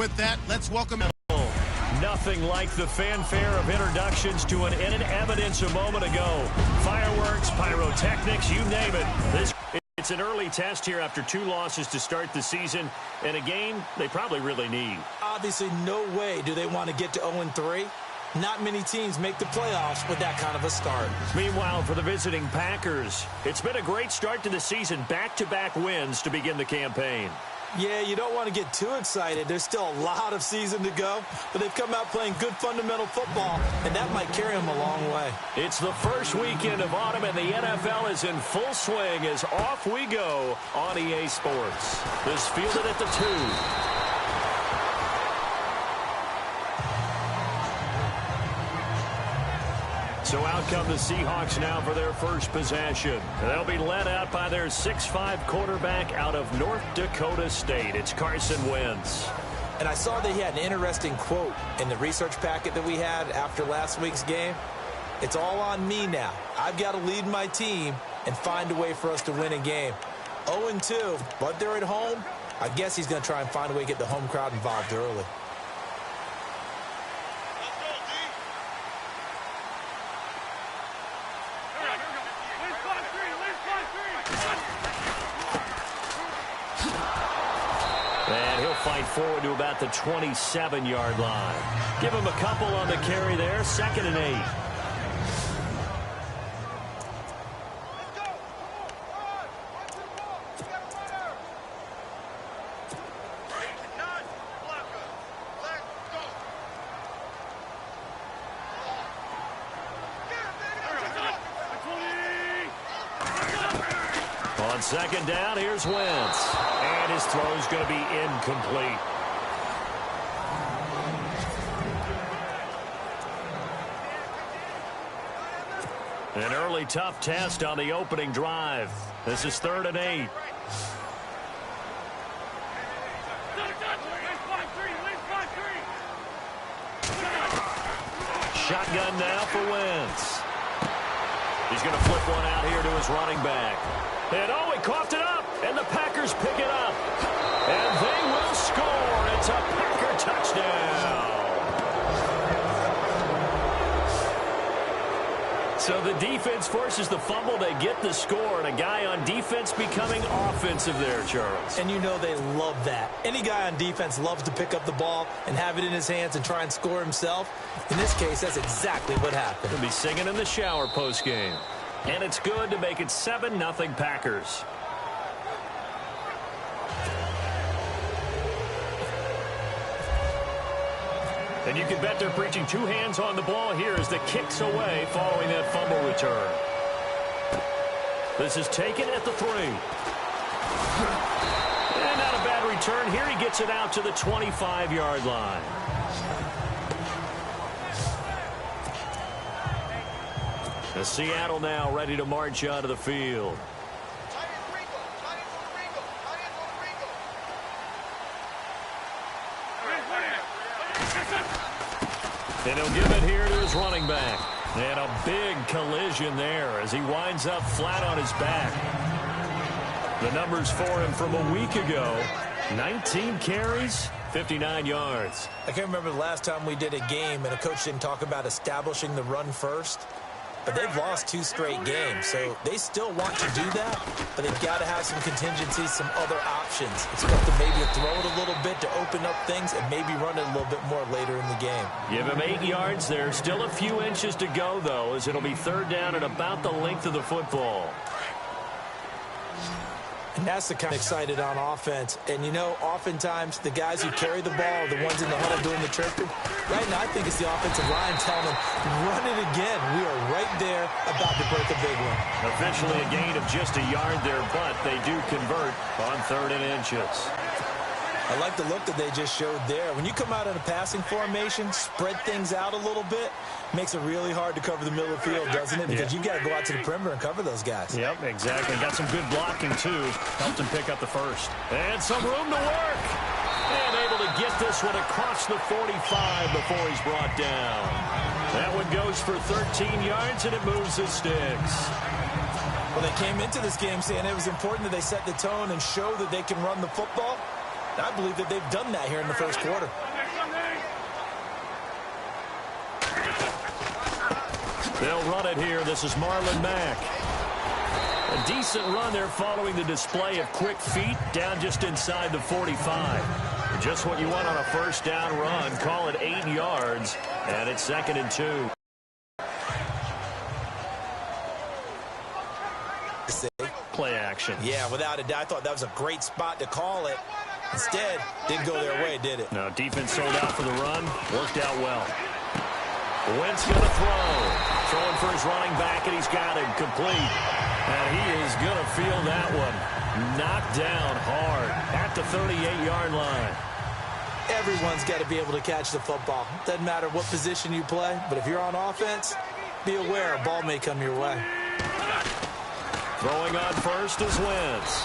With that, let's welcome Nothing like the fanfare of introductions to an in evidence a moment ago. Fireworks, pyrotechnics, you name it. It's an early test here after 2 losses to start the season, and a game they probably really need. Obviously, no way do they want to get to 0-3. Not many teams make the playoffs with that kind of a start. Meanwhile, for the visiting Packers, it's been a great start to the season. Back-to-back wins to begin the campaign. Yeah, you don't want to get too excited. There's still a lot of season to go, but they've come out playing good fundamental football, and that might carry them a long way. It's the first weekend of autumn, and the NFL is in full swing as off we go on EA Sports. This fielded at the 2. So out come the Seahawks now for their first possession. They'll be led out by their 6'5" quarterback out of North Dakota State. It's Carson Wentz. And I saw that he had an interesting quote in the research packet that we had after last week's game. It's all on me now. I've got to lead my team and find a way for us to win a game. 0-2, but they're at home. I guess he's going to try and find a way to get the home crowd involved early. Fight forward to about the 27-yard line. Give him a couple on the carry there. 2nd and 8. On 2nd down, here's Wentz. And his throw's going to be incomplete. An early tough test on the opening drive. This is 3rd and 8. Shotgun now for Wentz. He's going to flip one out here to his running back. And he coughed it up, and the Packers pick it up. And they will score. It's a Packer touchdown. So the defense forces the fumble. They get the score, and a guy on defense becoming offensive there, Charles. And you know they love that. Any guy on defense loves to pick up the ball and have it in his hands and try and score himself. In this case, that's exactly what happened. He'll be singing in the shower postgame. And it's good to make it 7-0 Packers. And you can bet they're preaching 2 hands on the ball here as the kick's away following that fumble return. This is taken at the 3. And not a bad return. Here he gets it out to the 25-yard line. The Seattle now ready to march onto the field. And he'll give it here to his running back. And a big collision there as he winds up flat on his back. The numbers for him from a week ago: 19 carries, 59 yards. I can't remember the last time we did a game and a coach didn't talk about establishing the run first. But they've lost 2 straight games, so they still want to do that, but they've got to have some contingencies, some other options. Expect them maybe to throw it a little bit to open up things and maybe run it a little bit more later in the game. Give him 8 yards there. Still a few inches to go, though, as it'll be 3rd down and about the length of the football. And that's the kind of excited on offense. And, you know, oftentimes the guys who carry the ball are the ones in the huddle doing the chirping. Right now, I think it's the offensive line telling them, run it again. We are right there about to break a big one. Officially a gain of just a yard there, but they do convert on 3rd and inches. I like the look that they just showed there. When you come out in a passing formation, spread things out a little bit, makes it really hard to cover the middle of the field, doesn't it? Because you got to go out to the perimeter and cover those guys. Yep, exactly. Got some good blocking, too. Helped him pick up the first. And some room to work. And able to get this one across the 45 before he's brought down. That one goes for 13 yards, and it moves the sticks. Well, they came into this game saying it was important that they set the tone and show that they can run the football. I believe that they've done that here in the first quarter. They'll run it here. This is Marlon Mack. A decent run there following the display of quick feet down just inside the 45. Just what you want on a first down run. Call it 8 yards, and it's 2nd and 2. Play action. Yeah, without a doubt. I thought that was a great spot to call it. Instead, didn't go their way, did it? No, defense sold out for the run. Worked out well. Wentz going to throw. Throwing for his running back, and he's got him complete. And he is going to feel that one. Knocked down hard at the 38-yard line. Everyone's got to be able to catch the football. Doesn't matter what position you play, but if you're on offense, be aware a ball may come your way. Throwing on first is Wentz.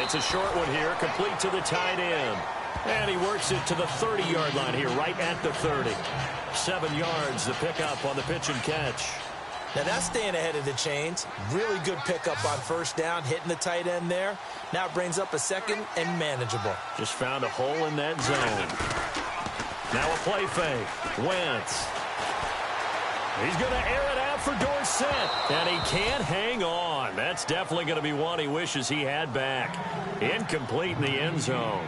It's a short one here, complete to the tight end. And he works it to the 30-yard line here, right at the 30. 7 yards, the pickup on the pitch and catch. Now that's staying ahead of the chains. Really good pickup on first down, hitting the tight end there. Now it brings up a 2nd and manageable. Just found a hole in that zone. Now a play fake. Wentz. He's going to air it out for Dorsett. And he can't hang on. That's definitely going to be one he wishes he had back. Incomplete in the end zone.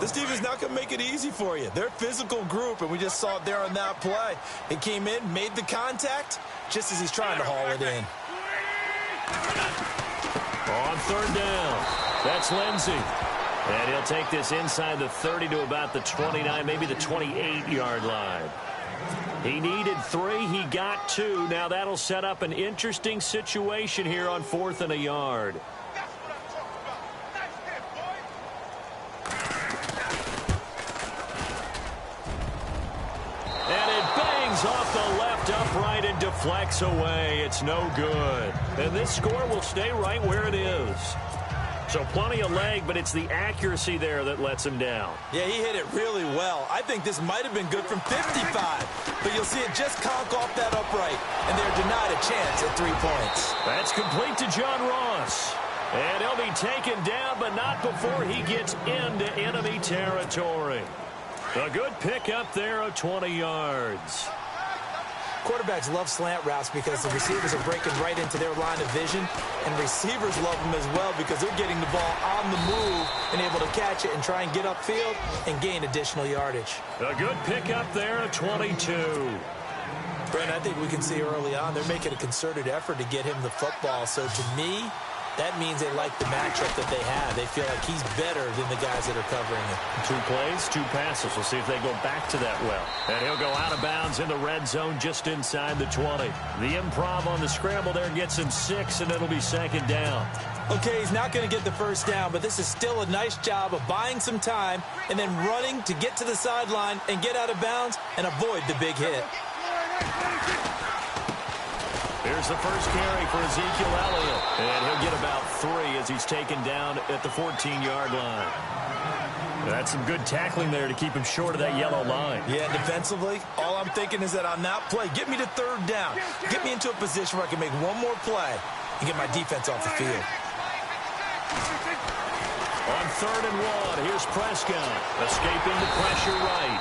This team is not going to make it easy for you. They're a physical group, and we just saw it there on that play. He came in, made the contact, just as he's trying to haul it in. On 3rd down, that's Lindsey. And he'll take this inside the 30 to about the 29, maybe the 28-yard line. He needed 3. He got 2. Now that'll set up an interesting situation here on 4th and a yard. And it bangs off the left upright and deflects away. It's no good. And this score will stay right where it is. So plenty of leg, but it's the accuracy there that lets him down. Yeah, he hit it really well. I think this might have been good from 55. But you'll see it just conk off that upright. And they're denied a chance at 3 points. That's complete to John Ross. And he'll be taken down, but not before he gets into enemy territory. A good pickup there of 20 yards. Quarterbacks love slant routes because the receivers are breaking right into their line of vision, and receivers love them as well because they're getting the ball on the move and able to catch it and try and get upfield and gain additional yardage. A good pickup there of 22. Brent, I think we can see early on they're making a concerted effort to get him the football. So to me, that means they like the matchup that they have. They feel like he's better than the guys that are covering him. 2 plays, 2 passes. We'll see if they go back to that well. And he'll go out of bounds in the red zone just inside the 20. The improv on the scramble there gets him 6, and it'll be 2nd down. Okay, he's not going to get the first down, but this is still a nice job of buying some time and then running to get to the sideline and get out of bounds and avoid the big hit. Here's the first carry for Ezekiel Elliott. And he'll get about 3 as he's taken down at the 14-yard line. That's some good tackling there to keep him short of that yellow line. Yeah, defensively, all I'm thinking is that on that play, get me to 3rd down. Get me into a position where I can make one more play and get my defense off the field. On 3rd and 1, here's Prescott. Escaping the pressure right.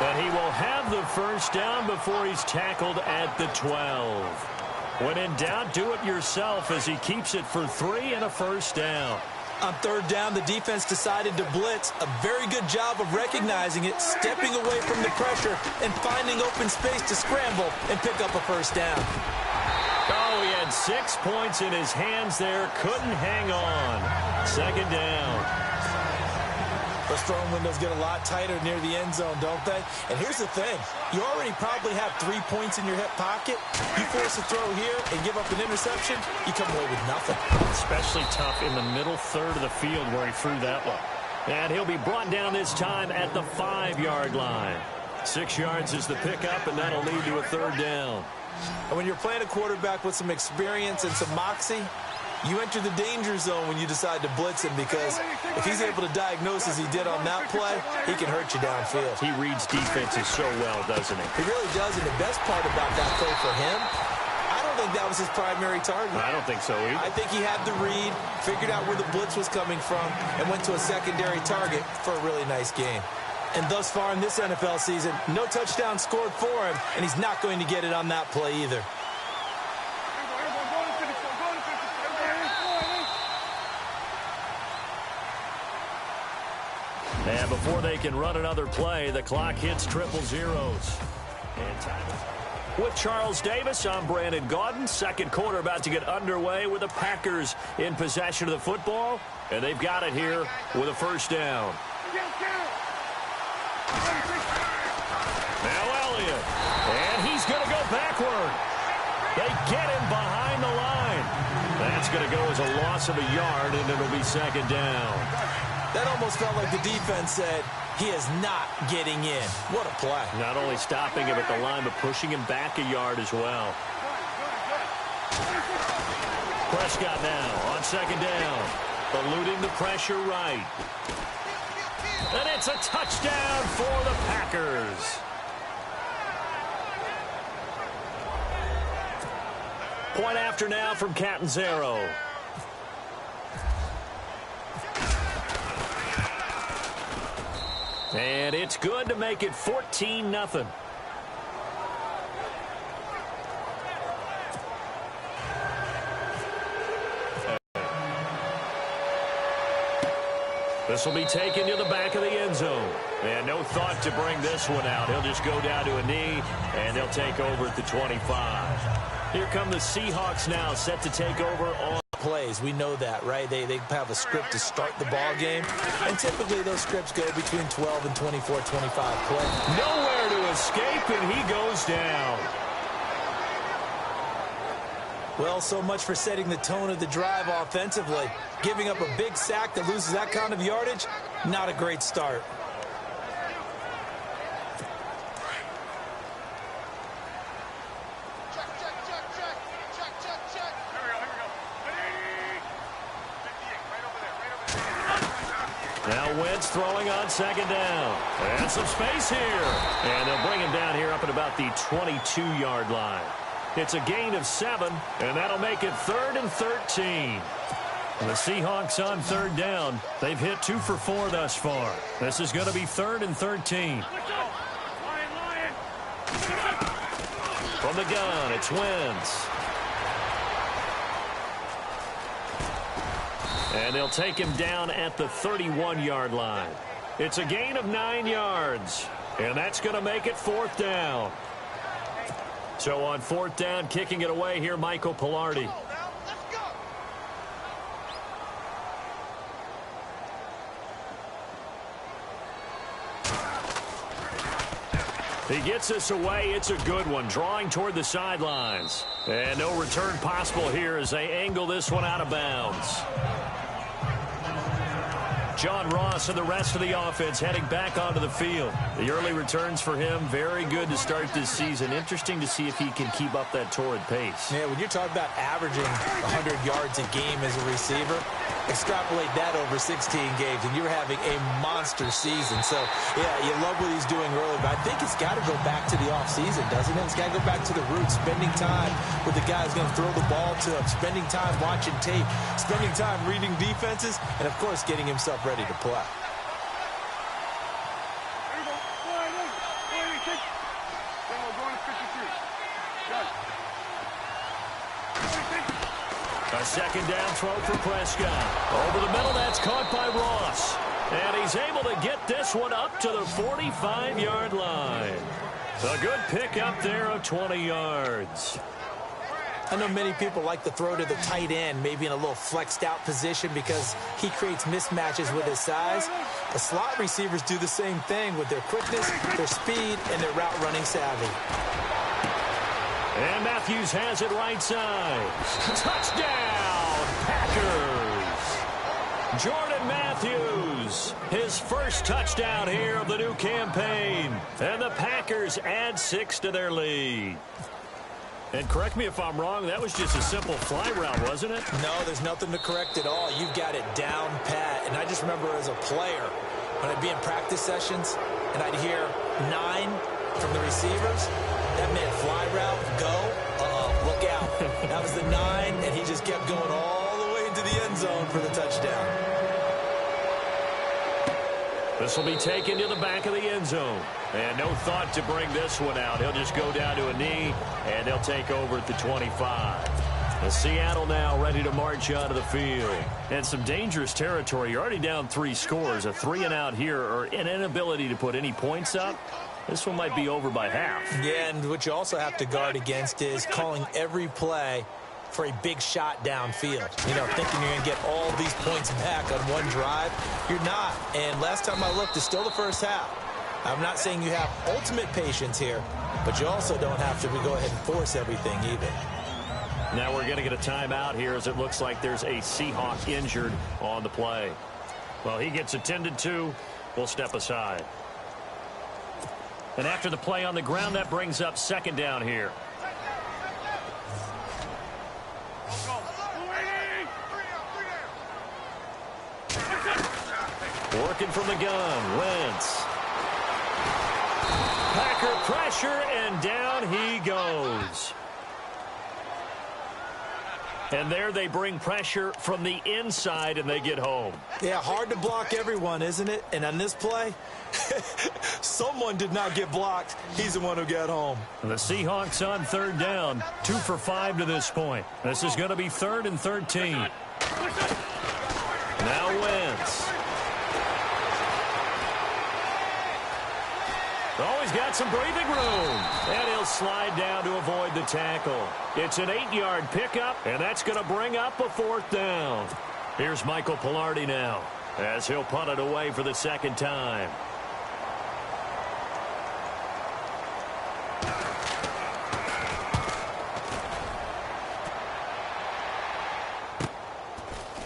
And he will have the first down before he's tackled at the 12. When in doubt, do it yourself as he keeps it for 3 and a first down. On 3rd down, the defense decided to blitz. A very good job of recognizing it, stepping away from the pressure, and finding open space to scramble and pick up a first down. Oh, he had 6 points in his hands there. Couldn't hang on. 2nd down. Those throwing windows get a lot tighter near the end zone, don't they? And here's the thing. You already probably have 3 points in your hip pocket. You force a throw here and give up an interception, you come away with nothing. Especially tough in the middle third of the field where he threw that one. And he'll be brought down this time at the 5-yard line. 6 yards is the pickup, and that'll lead to a 3rd down. And when you're playing a quarterback with some experience and some moxie, you enter the danger zone when you decide to blitz him, because if he's able to diagnose as he did on that play, he can hurt you downfield. He reads defenses so well, doesn't he? He really does, and the best part about that play for him, I don't think that was his primary target. I don't think so either. I think he had the read, figured out where the blitz was coming from, and went to a secondary target for a really nice game. And thus far in this NFL season, no touchdown scored for him, and he's not going to get it on that play either. And before they can run another play, the clock hits triple zeros. With Charles Davis, I'm Brandon Gaudin. Second quarter about to get underway with the Packers in possession of the football. And they've got it here with a first down. Now Elliott. And he's going to go backward. They get him behind the line. That's going to go as a loss of a yard, and it'll be second down. That almost felt like the defense said, he is not getting in. What a play. Not only stopping him at the line, but pushing him back a yard as well. Prescott now on second down. Eluding the pressure right. And it's a touchdown for the Packers. Point after now from Catanzaro. And it's good to make it 14-0. This will be taken to the back of the end zone. And no thought to bring this one out. He'll just go down to a knee, and they'll take over at the 25. Here come the Seahawks now, set to take over on plays. We know that, right? They have a script to start the ball game, and typically those scripts go between 12 and 24, 25 plays. Nowhere to escape, and he goes down. Well, so much for setting the tone of the drive offensively. Giving up a big sack that loses that kind of yardage, not a great start. Now Wentz throwing on second down. And some space here. And they'll bring him down here up at about the 22-yard line. It's a gain of 7, and that'll make it 3rd and 13. The Seahawks on third down. They've hit 2 for 4 thus far. This is going to be 3rd and 13. From the gun, it's Wentz. And they'll take him down at the 31-yard line. It's a gain of 9 yards. And that's going to make it 4th down. So on 4th down, kicking it away here, Michael Pilardi. He gets us away. It's a good one, drawing toward the sidelines. And no return possible here as they angle this one out of bounds. John Ross and the rest of the offense heading back onto the field. The early returns for him, very good to start this season. Interesting to see if he can keep up that torrid pace. Yeah, when you're talking about averaging 100 yards a game as a receiver, extrapolate that over 16 games, and you're having a monster season. So, yeah, you love what he's doing early, but I think it's got to go back to the offseason, doesn't it? It's got to go back to the roots, spending time with the guy who's going to throw the ball to him, spending time watching tape, spending time reading defenses, and, of course, getting himself ready to play. A second down throw for Prescott. Over the middle, that's caught by Ross. And he's able to get this one up to the 45-yard line. A good pick up there of 20 yards. I know many people like to throw to the tight end, maybe in a little flexed out position because he creates mismatches with his size. The slot receivers do the same thing with their quickness, their speed, and their route running savvy. And Matthews has it right side. Touchdown, Packers. Jordan Matthews, his first touchdown here of the new campaign. And the Packers add 6 to their lead. And correct me if I'm wrong, that was just a simple fly route, wasn't it? No, there's nothing to correct at all. You've got it down pat. And I just remember as a player, when I'd be in practice sessions, and I'd hear 9 from the receivers, that meant fly route, go, look out. for the touchdown. This will be taken to the back of the end zone. And no thought to bring this one out. He'll just go down to a knee, and they'll take over at the 25. Seattle now ready to march onto the field. And some dangerous territory. You're already down 3 scores. A 3-and-out here, or an inability to put any points up. This one might be over by half. Yeah, and what you also have to guard against is calling every play for a big shot downfield. You know, thinking you're going to get all these points back on one drive. You're not. And last time I looked, it's still the first half. I'm not saying you have ultimate patience here, but you also don't have to go ahead and force everything either. Now we're going to get a timeout here as it looks like there's a Seahawk injured on the play. Well, he gets attended to. We'll step aside. And after the play on the ground, that brings up second down here. Working from the gun, Wentz. Packer pressure, and down he goes. And there they bring pressure from the inside, and they get home. Yeah, hard to block everyone, isn't it? And on this play, someone did not get blocked. He's the one who got home. The Seahawks on third down, 2 for 5 to this point. This is going to be 3rd and 13. Now Wentz. Oh, he's got some breathing room. And he'll slide down to avoid the tackle. It's an 8-yard pickup, and that's going to bring up a 4th down. Here's Michael Pilardi now, as he'll punt it away for the second time.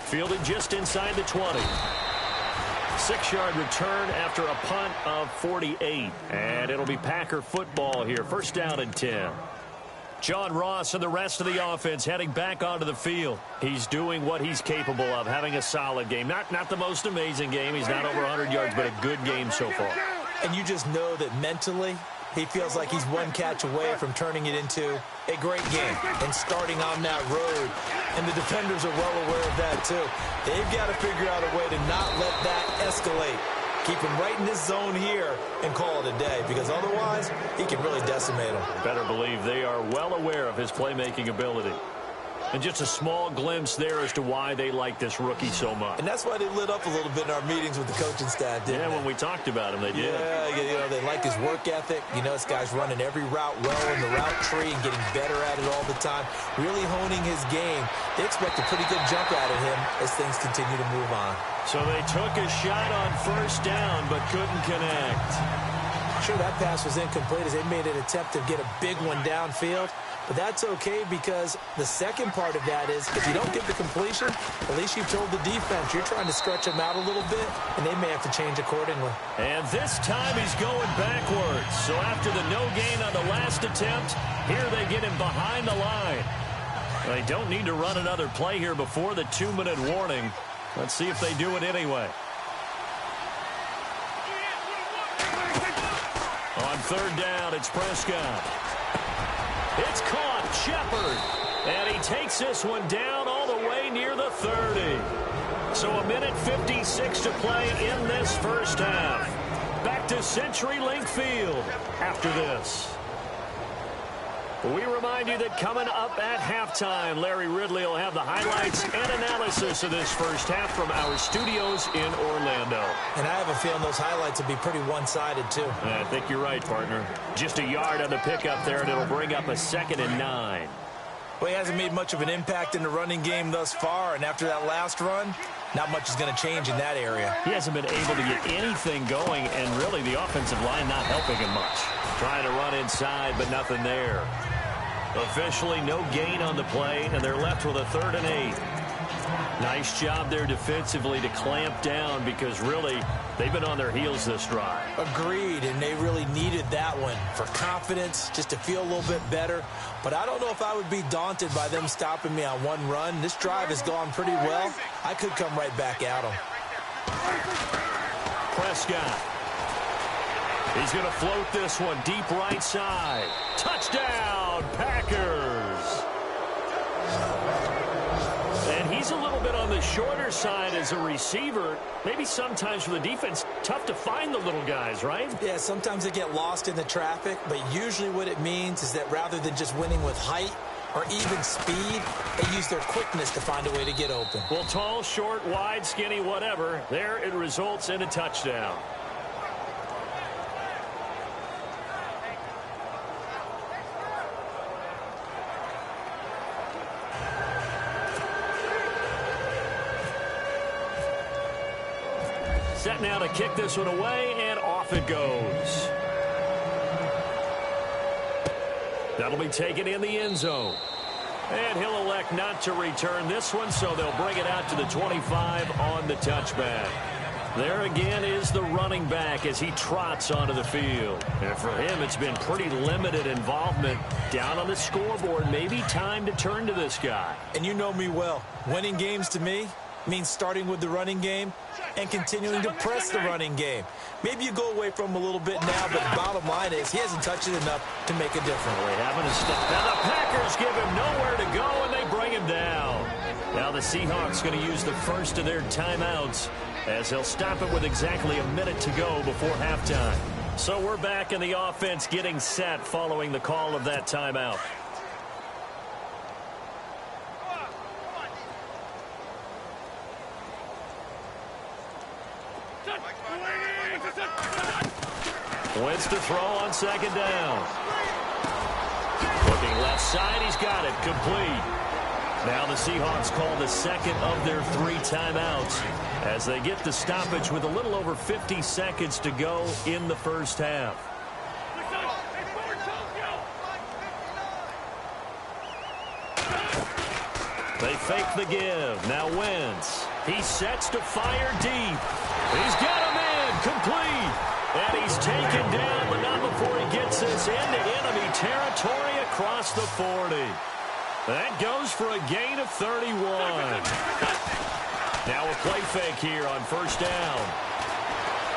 Fielded just inside the 20. 6-yard return after a punt of 48. And it'll be Packer football here. 1st down and 10. John Ross and the rest of the offense heading back onto the field. He's doing what he's capable of, having a solid game. Not the most amazing game. He's not over 100 yards, but a good game so far. And you just know that mentally, he feels like he's one catch away from turning it into a great game and starting on that road. And the defenders are well aware of that, too. They've got to figure out a way to not let that escalate. Keep him right in this zone here and call it a day, because otherwise he can really decimate him. Better believe they are well aware of his playmaking ability. And just a small glimpse there as to why they like this rookie so much. And that's why they lit up a little bit in our meetings with the coaching staff, didn't they? When we talked about him, they did. Yeah, you know, they like his work ethic. You know, this guy's running every route well in the route tree and getting better at it all the time, really honing his game. They expect a pretty good jump out of him as things continue to move on. So they took a shot on 1st down but couldn't connect. Sure, that pass was incomplete as they made an attempt to get a big one downfield. But that's okay, because the second part of that is if you don't get the completion, at least you've told the defense you're trying to stretch them out a little bit, and they may have to change accordingly. And this time he's going backwards. So after the no gain on the last attempt, here they get him behind the line. They don't need to run another play here before the 2-minute warning. Let's see if they do it anyway. On 3rd down, it's Prescott. It's caught, Shepard, and he takes this one down all the way near the 30. So a minute 56 to play in this 1st half. Back to CenturyLink Field after this. We remind you that coming up at halftime, Larry Ridley will have the highlights and analysis of this 1st half from our studios in Orlando. And I have a feeling those highlights will be pretty one-sided, too. I think you're right, partner. Just a yard on the pickup there, and it'll bring up a 2nd and 9. Well, he hasn't made much of an impact in the running game thus far, and after that last run, not much is going to change in that area. He hasn't been able to get anything going, and really the offensive line not helping him much. Trying to run inside, but nothing there. Officially no gain on the play, and they're left with a 3rd and 8. Nice job there defensively to clamp down, because really they've been on their heels this drive. Agreed, and they really needed that one for confidence, just to feel a little bit better. But I don't know if I would be daunted by them stopping me on one run. This drive has gone pretty well. I could come right back at them. Prescott. He's going to float this one deep right side. Touchdown, Packers. And he's a little bit on the shorter side as a receiver, maybe sometimes for the defense, tough to find the little guys, right? Yeah, sometimes they get lost in the traffic, but usually what it means is that rather than just winning with height or even speed, they use their quickness to find a way to get open. Well, tall, short, wide, skinny, whatever, there it results in a touchdown. Set now to kick this one away, and off it goes. That'll be taken in the end zone. And he'll elect not to return this one, so they'll bring it out to the 25 on the touchback. There again is the running back as he trots onto the field. And for him, it's been pretty limited involvement down on the scoreboard. Maybe time to turn to this guy. And you know me well. Winning games to me means starting with the running game and continuing to press the running game. Maybe you go away from him a little bit now, but the bottom line is he hasn't touched it enough to make a difference. They having a step. Now the Packers give him nowhere to go, and they bring him down. Now the Seahawks going to use the first of their timeouts as they'll stop it with exactly a minute to go before halftime. So we're back in the offense getting set following the call of that timeout. Wentz to throw on second down. Looking left side, he's got it, complete. Now the Seahawks call the second of their 3 timeouts as they get the stoppage with a little over 50 seconds to go in the first half. They fake the give. Now Wentz. He sets to fire deep. He's got him in, complete. And he's taken down, but not before he gets this into enemy territory across the 40. That goes for a gain of 31. Now a play fake here on first down.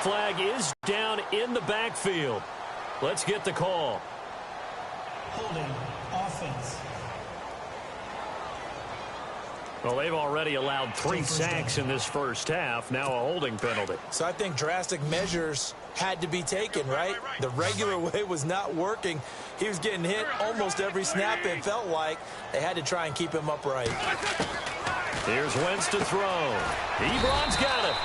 Flag is down in the backfield. Let's get the call. Holding offense. Well, they've already allowed 3 sacks in this first half. Now a holding penalty. So I think drastic measures had to be taken, right? The regular way was not working. He was getting hit almost every snap, it felt like. They had to try and keep him upright. Here's Wentz to throw. Ebron's got it.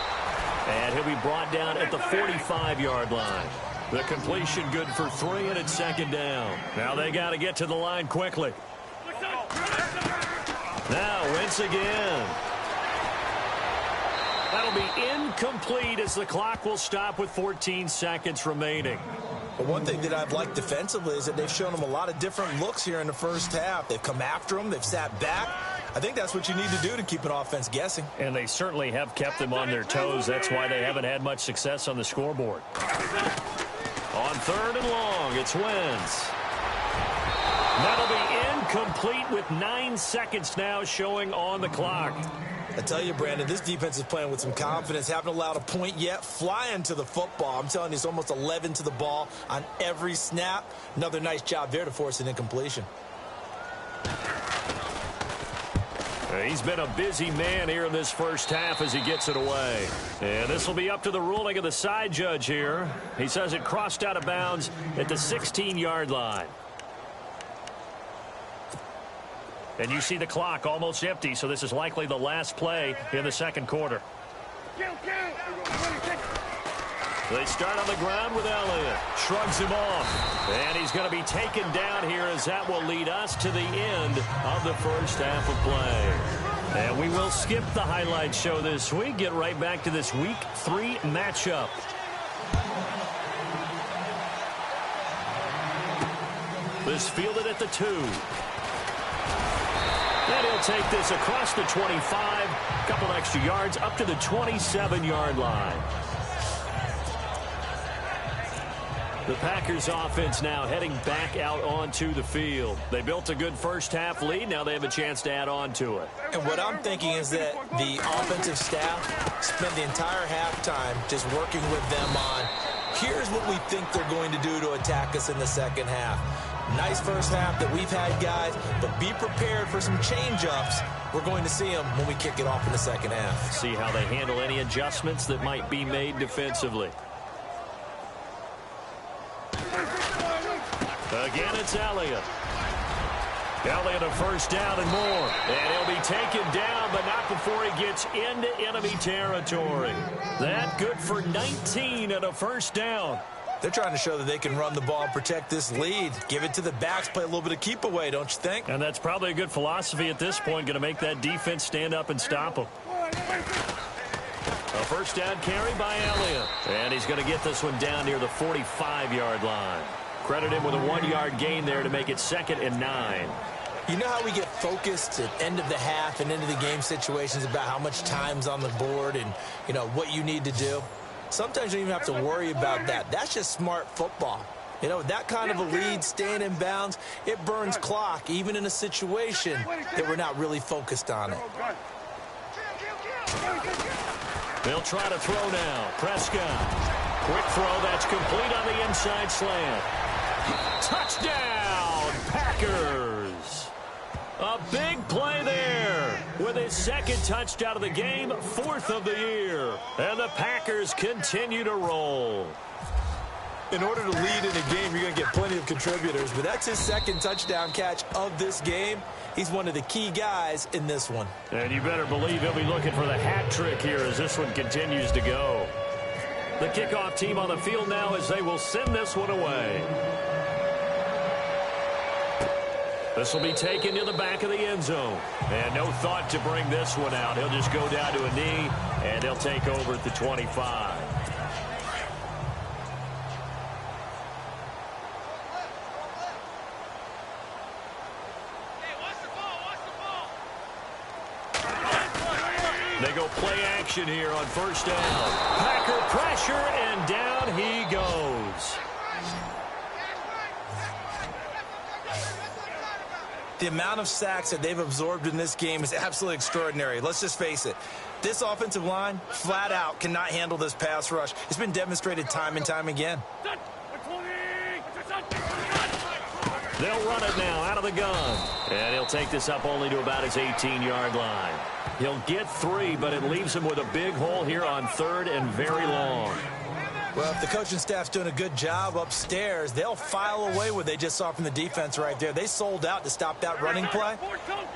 And he'll be brought down at the 45-yard line. The completion good for 3, and it's second down. Now they got to get to the line quickly. Now Wentz again. That'll be incomplete as the clock will stop with 14 seconds remaining. But one thing that I've liked defensively is that they've shown him a lot of different looks here in the first half. They've come after him. They've sat back. I think that's what you need to do to keep an offense guessing. And they certainly have kept them on their toes. That's why they haven't had much success on the scoreboard. On third and long, it's Wentz. That'll be incomplete with 9 seconds now showing on the clock. I tell you, Brandon, this defense is playing with some confidence. Haven't allowed a point yet. Flying to the football. I'm telling you, it's almost 11 to the ball on every snap. Another nice job there to force an incompletion. He's been a busy man here in this first half as he gets it away. And this will be up to the ruling of the side judge here. He says it crossed out of bounds at the 16-yard line. And you see the clock almost empty, so this is likely the last play in the second quarter. They start on the ground with Elliott. Shrugs him off. And he's going to be taken down here as that will lead us to the end of the first half of play. And we will skip the highlight show this week. Get right back to this Week 3 matchup. This fielded at the 2. And he'll take this across the 25. A couple extra yards up to the 27-yard line. The Packers offense now heading back out onto the field. They built a good first half lead. Now they have a chance to add on to it. And what I'm thinking is that the offensive staff spent the entire halftime just working with them on, here's what we think they're going to do to attack us in the second half. Nice first half that we've had, guys, but be prepared for some change-ups. We're going to see them when we kick it off in the second half. See how they handle any adjustments that might be made defensively. Again, it's Elliott. Elliott a first down and more. And he'll be taken down, but not before he gets into enemy territory. That good for 19 and a first down. They're trying to show that they can run the ball and protect this lead. Give it to the backs, play a little bit of keep away, don't you think? And that's probably a good philosophy at this point, going to make that defense stand up and stop them. A first down carry by Elliott. And he's going to get this one down near the 45-yard line. Credit him with a 1-yard gain there to make it 2nd and 9. You know how we get focused at end of the half and into the game situations about how much time's on the board and, you know, what you need to do? Sometimes you don't even have to worry about that. That's just smart football. You know, that kind of a lead, staying in bounds, it burns clock, even in a situation that we're not really focused on it. They'll try to throw now. Prescott. Quick throw that's complete on the inside slant. Touchdown, Packers. A big play there with his 2nd touchdown of the game, 4th of the year. And the Packers continue to roll. In order to lead in a game, you're going to get plenty of contributors, but that's his 2nd touchdown catch of this game. He's one of the key guys in this one. And you better believe he'll be looking for the hat trick here as this one continues to go. The kickoff team on the field now as they will send this one away. This will be taken to the back of the end zone. And no thought to bring this one out. He'll just go down to a knee, and they'll take over at the 25. They go play action here on first down. Packer pressure, and down he goes. The amount of sacks that they've absorbed in this game is absolutely extraordinary. Let's just face it. This offensive line, flat out, cannot handle this pass rush. It's been demonstrated time and time again. They'll run it now out of the gun. And he'll take this up only to about his 18-yard line. He'll get 3, but it leaves him with a big hole here on 3rd and very long. Well, if the coaching staff's doing a good job upstairs, they'll file away what they just saw from the defense right there. They sold out to stop that running play.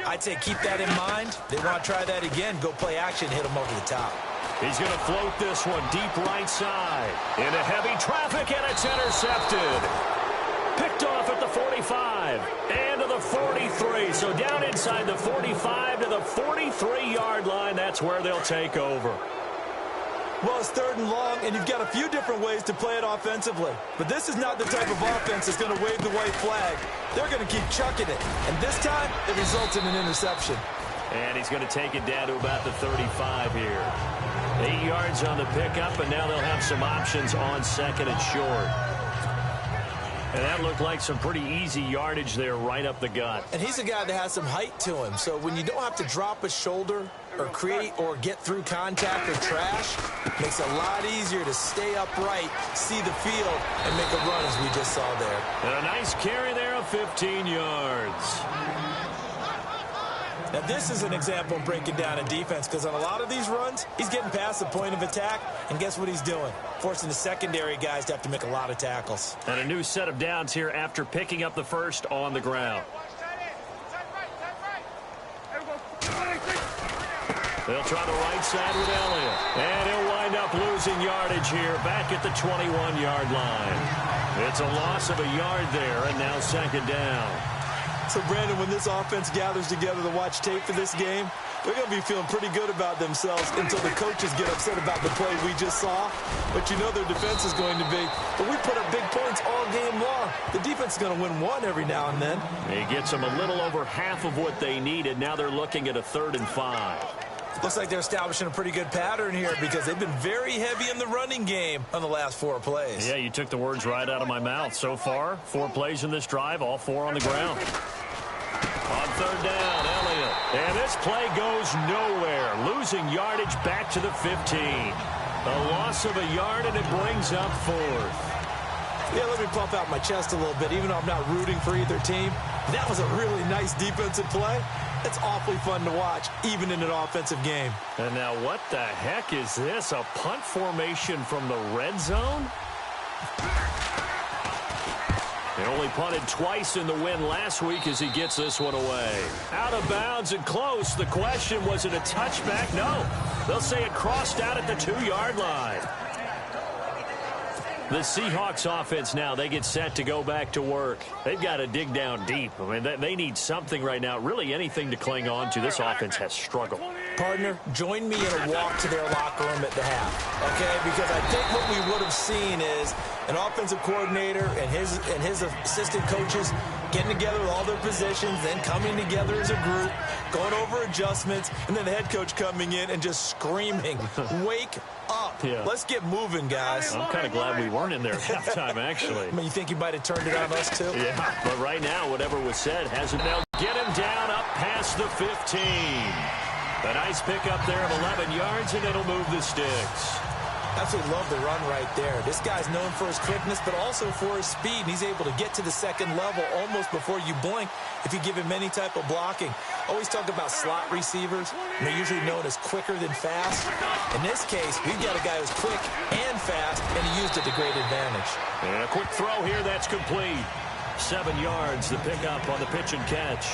I'd say keep that in mind. They want to try that again. Go play action, hit them over the top. He's going to float this one deep right side. Into heavy traffic, and it's intercepted. Picked off at the 45 and to the 43. So down inside the 45 to the 43-yard line. That's where they'll take over. Well, it's 3rd and long, and you've got a few different ways to play it offensively. But this is not the type of offense that's going to wave the white flag. They're going to keep chucking it. And this time, it results in an interception. And he's going to take it down to about the 35 here. 8 yards on the pickup, and now they'll have some options on 2nd and short. And that looked like some pretty easy yardage there right up the gut. And he's a guy that has some height to him. So when you don't have to drop a shoulder or create or get through contact or trash, it makes it a lot easier to stay upright, see the field, and make a run as we just saw there. And a nice carry there of 15 yards. Now, this is an example of breaking down a defense because on a lot of these runs, he's getting past the point of attack, and guess what he's doing? Forcing the secondary guys to have to make a lot of tackles. And a new set of downs here after picking up the first on the ground. They'll try the right side with Elliott. And he'll wind up losing yardage here back at the 21-yard line. It's a loss of a yard there, and now 2nd down. So, Brandon, when this offense gathers together to watch tape for this game, they're going to be feeling pretty good about themselves until the coaches get upset about the play we just saw. But you know their defense is going to be, but we put up big points all game long. The defense is going to win one every now and then. He gets them a little over half of what they needed. Now they're looking at a 3rd and 5. Looks like they're establishing a pretty good pattern here because they've been very heavy in the running game on the last 4 plays. Yeah, you took the words right out of my mouth. So far, 4 plays in this drive, all 4 on the ground. On 3rd down, Elliott. And this play goes nowhere. Losing yardage back to the 15. A loss of a yard, and it brings up 4th. Yeah, let me pump out my chest a little bit, even though I'm not rooting for either team. That was a really nice defensive play. It's awfully fun to watch, even in an offensive game. And now what the heck is this? A punt formation from the red zone? He only punted twice in the win last week as he gets this one away. Out of bounds and close. The question, was it a touchback? No. They'll say it crossed out at the 2-yard line. The Seahawks offense now, they get set to go back to work. They've got to dig down deep. I mean, they need something right now, really anything to cling on to. This offense has struggled. Partner, join me in a walk to their locker room at the half, okay? Because I think what we would have seen is an offensive coordinator and his assistant coaches getting together with all their positions, then coming together as a group, going over adjustments, and then the head coach coming in and just screaming, wake up. Yeah. Let's get moving, guys. I'm kind of glad we weren't in there at halftime, actually. I mean, you think you might have turned it on us, too? Yeah, but right now, whatever was said hasn't. They'll get him down up past the 15. A nice pickup there of 11 yards, and it'll move the sticks. Absolutely love the run right there. This guy's known for his quickness, but also for his speed. And he's able to get to the second level almost before you blink if you give him any type of blocking. Always talk about slot receivers. And they're usually known as quicker than fast. In this case, we've got a guy who's quick and fast, and he used it to great advantage. And a quick throw here, that's complete. 7 yards, the pickup on the pitch and catch.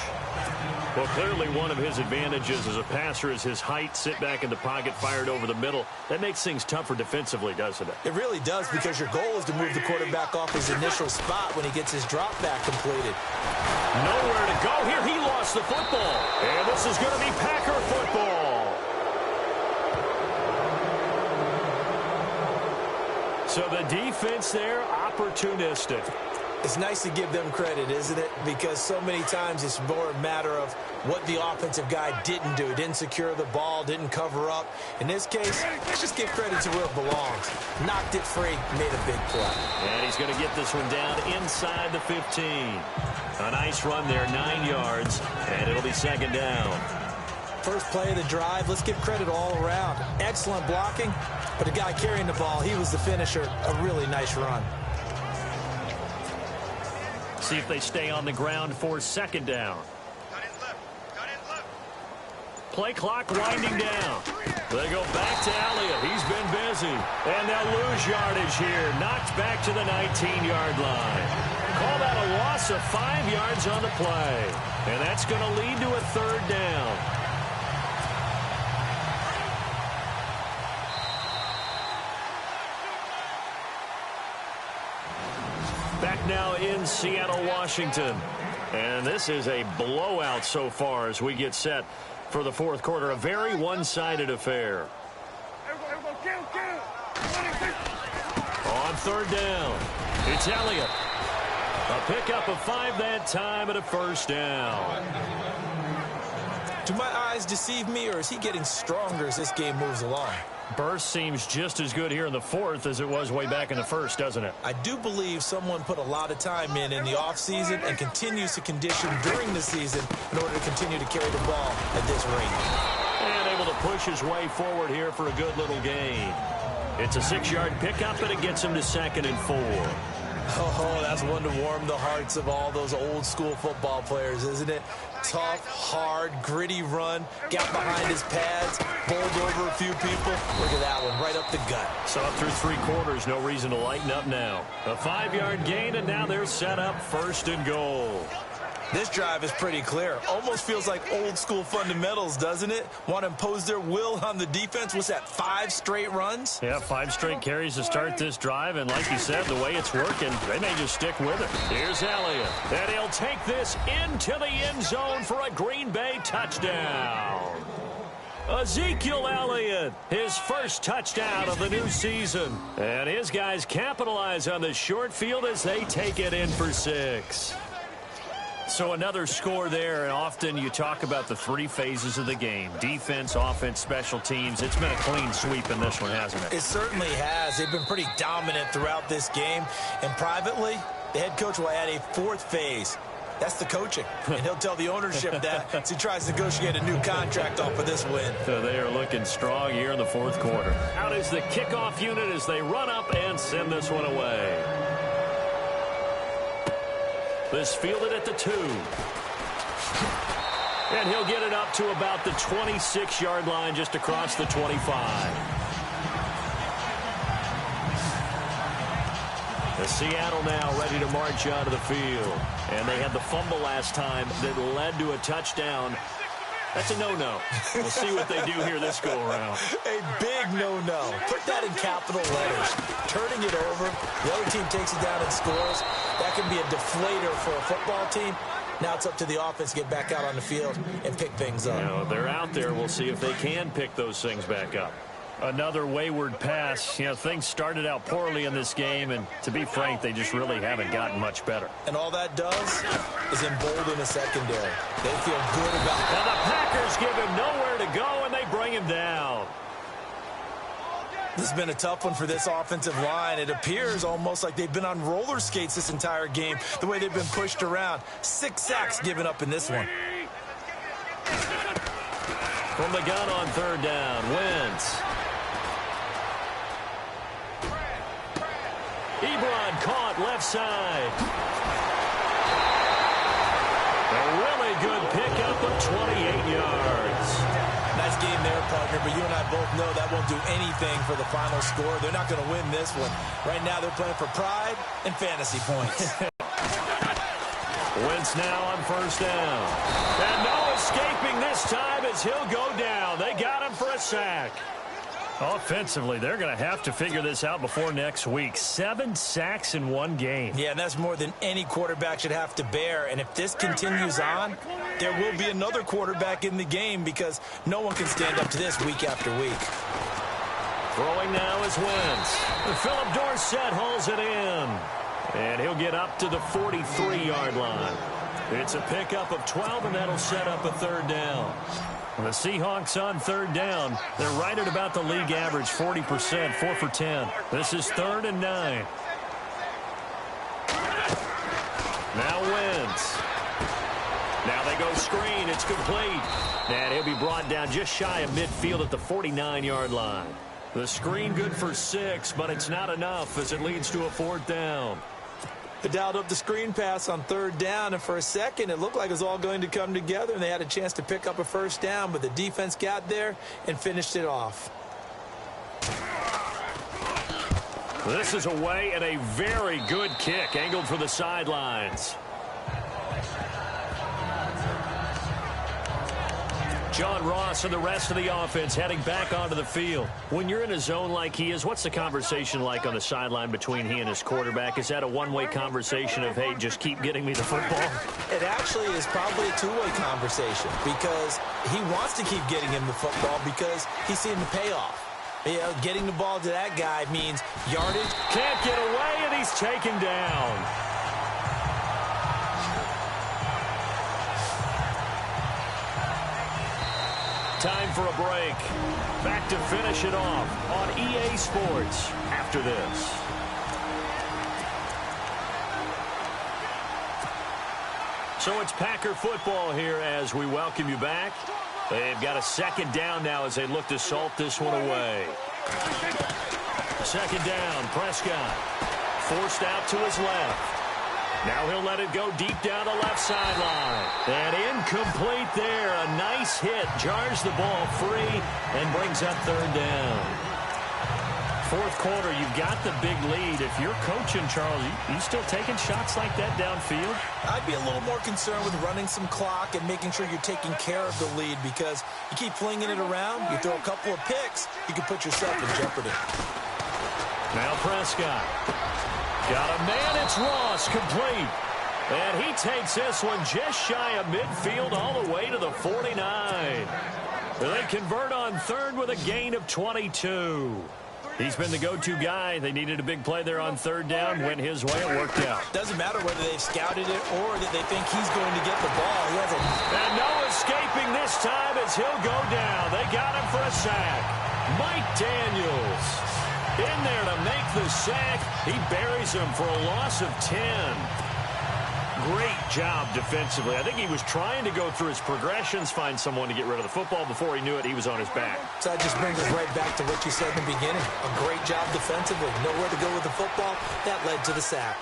Well, clearly one of his advantages as a passer is his height, sit back in the pocket, fired over the middle. That makes things tougher defensively, doesn't it? It really does, because your goal is to move the quarterback off his initial spot when he gets his drop back completed. Nowhere to go here. He lost the football. And this is going to be Packer football. So the defense there, opportunistic. It's nice to give them credit, isn't it? Because so many times it's more a matter of what the offensive guy didn't do. Didn't secure the ball, didn't cover up. In this case, let's just give credit to where it belongs. Knocked it free, made a big play. And he's going to get this one down inside the 15. A nice run there, 9 yards, and it'll be second down. First play of the drive, let's give credit all around. Excellent blocking, but the guy carrying the ball, he was the finisher. A really nice run. See if they stay on the ground for second down. Play clock winding down. They go back to Elliott. He's been busy. And they'll lose yardage here. Knocked back to the 19-yard line. Call that a loss of 5 yards on the play. And that's going to lead to a third down. Back now in Seattle, Washington. And this is a blowout so far as we get set for the fourth quarter. A very one-sided affair. On third down, it's Elliott. A pickup of 5 that time and a first down. Do my eyes deceive me, or is he getting stronger as this game moves along? Burst seems just as good here in the fourth as it was way back in the first, doesn't it? I do believe someone put a lot of time in the offseason and continues to condition during the season in order to continue to carry the ball at this rate. And able to push his way forward here for a good little gain. It's a 6-yard pickup, and it gets him to 2nd and 4. Oh, that's one to warm the hearts of all those old-school football players, isn't it? Tough, hard, gritty run, got behind his pads, bowled over a few people. Look at that one, right up the gut. So up through 3 quarters, no reason to lighten up now. A 5-yard gain, and now they're set up 1st and goal. This drive is pretty clear. Almost feels like old-school fundamentals, doesn't it? Want to impose their will on the defense. What's that, 5 straight runs? Yeah, 5 straight carries to start this drive, and like you said, the way it's working, they may just stick with it. Here's Elliott, and he'll take this into the end zone for a Green Bay touchdown. Ezekiel Elliott, his first touchdown of the new season. And his guys capitalize on the short field as they take it in for 6. So another score there, and often you talk about the 3 phases of the game. Defense, offense, special teams. It's been a clean sweep in this one, hasn't it? It certainly has. They've been pretty dominant throughout this game. And privately, the head coach will add a 4th phase. That's the coaching. And he'll tell the ownership that as he tries to negotiate a new contract off of this win. So they are looking strong here in the fourth quarter. Out is the kickoff unit as they run up and send this one away. This fielded at the 2. And he'll get it up to about the 26-yard line, just across the 25. The Seattle now ready to march onto the field. And they had the fumble last time that led to a touchdown. That's a no-no. We'll see what they do here this go-around. A big no-no. Put that in capital letters. Turning it over, the other team takes it down and scores. That can be a deflator for a football team. Now it's up to the offense to get back out on the field and pick things up. You know, they're out there. We'll see if they can pick those things back up. Another wayward pass. You know, things started out poorly in this game, and to be frank, they just really haven't gotten much better. And all that does is embolden the secondary. They feel good about it. And the Packers give him nowhere to go, and they bring him down. This has been a tough one for this offensive line. It appears almost like they've been on roller skates this entire game, the way they've been pushed around. 6 sacks given up in this one. From the gun on third down, Wentz. Ebron caught left side. A really good pickup of 28 yards. Nice game there, partner, but you and I both know that won't do anything for the final score. They're not going to win this one. Right now they're playing for pride and fantasy points. Wentz now on first down. And no escaping this time as he'll go down. They got him for a sack. Offensively, they're going to have to figure this out before next week. 7 sacks in one game. Yeah, and that's more than any quarterback should have to bear. And if this continues on, there will be another quarterback in the game because no one can stand up to this week after week. Throwing now is Wentz. Philip Dorsett hauls it in. And he'll get up to the 43-yard line. It's a pickup of 12, and that'll set up a third down. The Seahawks on third down. They're right at about the league average, 40%, 4 for 10. This is 3rd and 9. Now Wentz. Now they go screen. It's complete. And he'll be brought down just shy of midfield at the 49-yard line. The screen good for 6, but it's not enough as it leads to a 4th down. They dialed up the screen pass on third down, and for a second, it looked like it was all going to come together, and they had a chance to pick up a first down, but the defense got there and finished it off. This is away and a very good kick, angled for the sidelines. John Ross and the rest of the offense heading back onto the field. When you're in a zone like he is, what's the conversation like on the sideline between he and his quarterback? Is that a one-way conversation of, hey, just keep getting me the football? It actually is probably a two-way conversation because he wants to keep getting him the football because he's seeing the payoff. You know, getting the ball to that guy means yardage. Can't get away, and he's taken down. Time for a break. Back to finish it off on EA Sports after this. So it's Packer football here as we welcome you back. They've got a second down now as they look to salt this one away. Second down, Prescott. Forced out to his left. Now he'll let it go deep down the left sideline. And incomplete there. A nice hit. Jars the ball free and brings up third down. Fourth quarter, you've got the big lead. If you're coaching, Charles, you still taking shots like that downfield? I'd be a little more concerned with running some clock and making sure you're taking care of the lead because you keep flinging it around, you throw a couple of picks, you can put yourself in jeopardy. Now Prescott. Got a man, it's Ross, complete. And he takes this one just shy of midfield all the way to the 49. They convert on third with a gain of 22. He's been the go-to guy. They needed a big play there on third down. Went his way. It worked out. Doesn't matter whether they've scouted it or that they think he's going to get the ball. He has a... And no escaping this time as he'll go down. They got him for a sack. Mike Daniels in there to make the sack. He buries him for a loss of 10. Great job defensively. I think he was trying to go through his progressions, find someone to get rid of the football. Before he knew it, he was on his back. So that just brings us right back to what you said in the beginning. A great job defensively. Nowhere to go with the football. That led to the sack.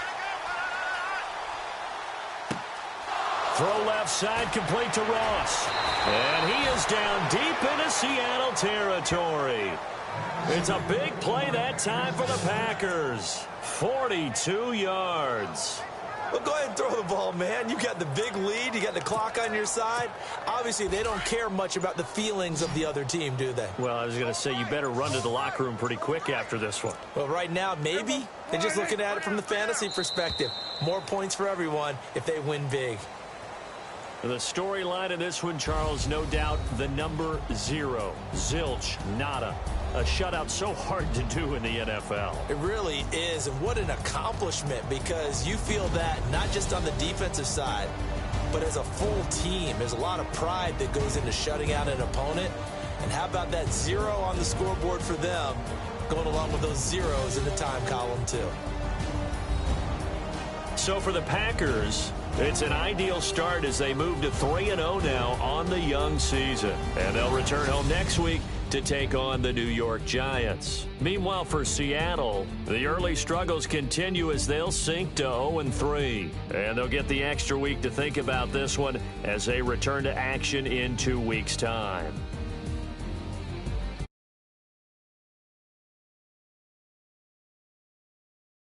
Throw left side, complete to Ross. And he is down deep into Seattle territory. It's a big play that time for the Packers. 42 yards. Well, go ahead and throw the ball, man. You got the big lead. You got the clock on your side. Obviously, they don't care much about the feelings of the other team, do they? Well, I was going to say, you better run to the locker room pretty quick after this one. Well, right now, maybe. They're just looking at it from the fantasy perspective. More points for everyone if they win big. The storyline in this one, Charles, no doubt the number 0. Zilch, nada. A shutout so hard to do in the NFL. It really is, and what an accomplishment, because you feel that not just on the defensive side, but as a full team. There's a lot of pride that goes into shutting out an opponent. And how about that 0 on the scoreboard for them, going along with those zeros in the time column, too. So for the Packers, it's an ideal start as they move to 3-0 now on the young season. And they'll return home next week to take on the New York Giants. Meanwhile, for Seattle, the early struggles continue as they'll sink to 0-3. And they'll get the extra week to think about this one as they return to action in 2 weeks' time.